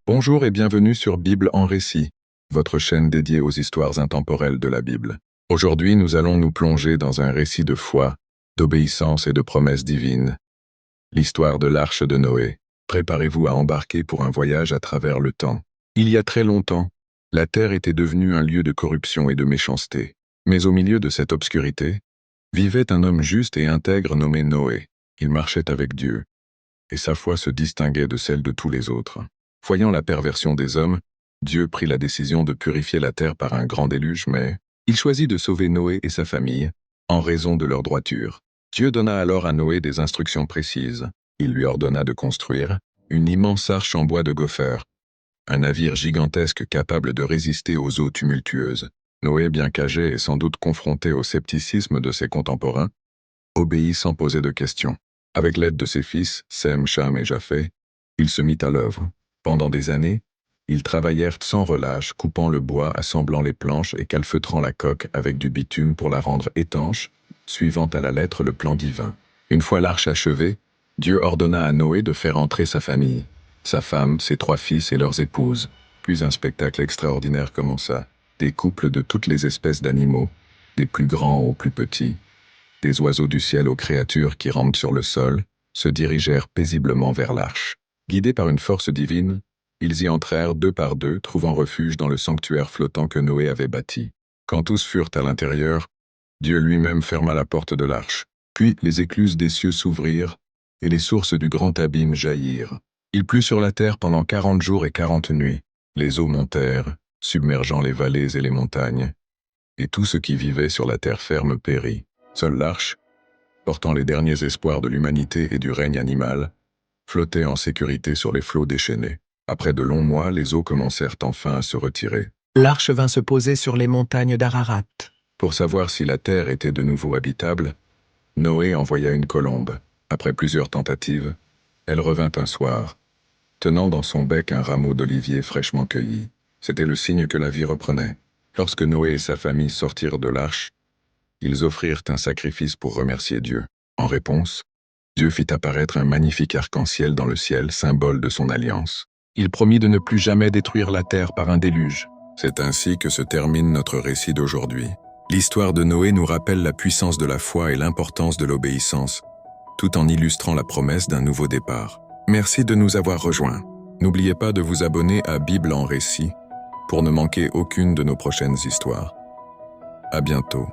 Bonjour et bienvenue sur Bible en récit, votre chaîne dédiée aux histoires intemporelles de la Bible. Aujourd'hui, nous allons nous plonger dans un récit de foi, d'obéissance et de promesses divines. L'histoire de l'Arche de Noé. Préparez-vous à embarquer pour un voyage à travers le temps. Il y a très longtemps, la terre était devenue un lieu de corruption et de méchanceté. Mais au milieu de cette obscurité, vivait un homme juste et intègre nommé Noé. Il marchait avec Dieu, et sa foi se distinguait de celle de tous les autres. Voyant la perversion des hommes, Dieu prit la décision de purifier la terre par un grand déluge, mais il choisit de sauver Noé et sa famille, en raison de leur droiture. Dieu donna alors à Noé des instructions précises. Il lui ordonna de construire une immense arche en bois de gopher, un navire gigantesque capable de résister aux eaux tumultueuses. Noé, bien qu'âgé et sans doute confronté au scepticisme de ses contemporains, obéit sans poser de questions. Avec l'aide de ses fils, Sem, Cham et Japheth, il se mit à l'œuvre. Pendant des années, ils travaillèrent sans relâche, coupant le bois, assemblant les planches et calfeutrant la coque avec du bitume pour la rendre étanche, suivant à la lettre le plan divin. Une fois l'arche achevée, Dieu ordonna à Noé de faire entrer sa famille, sa femme, ses 3 fils et leurs épouses. Puis un spectacle extraordinaire commença. Des couples de toutes les espèces d'animaux, des plus grands aux plus petits, des oiseaux du ciel aux créatures qui rampent sur le sol, se dirigèrent paisiblement vers l'arche. Guidés par une force divine, ils y entrèrent 2 par 2, trouvant refuge dans le sanctuaire flottant que Noé avait bâti. Quand tous furent à l'intérieur, Dieu lui-même ferma la porte de l'arche. Puis les écluses des cieux s'ouvrirent, et les sources du grand abîme jaillirent. Il plut sur la terre pendant 40 jours et 40 nuits. Les eaux montèrent, submergeant les vallées et les montagnes, et tout ce qui vivait sur la terre ferme périt. Seule l'arche, portant les derniers espoirs de l'humanité et du règne animal, flottait en sécurité sur les flots déchaînés. Après de longs mois, les eaux commencèrent enfin à se retirer. L'arche vint se poser sur les montagnes d'Ararat. Pour savoir si la terre était de nouveau habitable, Noé envoya une colombe. Après plusieurs tentatives, elle revint un soir, tenant dans son bec un rameau d'olivier fraîchement cueilli. C'était le signe que la vie reprenait. Lorsque Noé et sa famille sortirent de l'arche, ils offrirent un sacrifice pour remercier Dieu. En réponse, Dieu fit apparaître un magnifique arc-en-ciel dans le ciel, symbole de son alliance. Il promit de ne plus jamais détruire la terre par un déluge. C'est ainsi que se termine notre récit d'aujourd'hui. L'histoire de Noé nous rappelle la puissance de la foi et l'importance de l'obéissance, tout en illustrant la promesse d'un nouveau départ. Merci de nous avoir rejoints. N'oubliez pas de vous abonner à Bible en récit pour ne manquer aucune de nos prochaines histoires. À bientôt.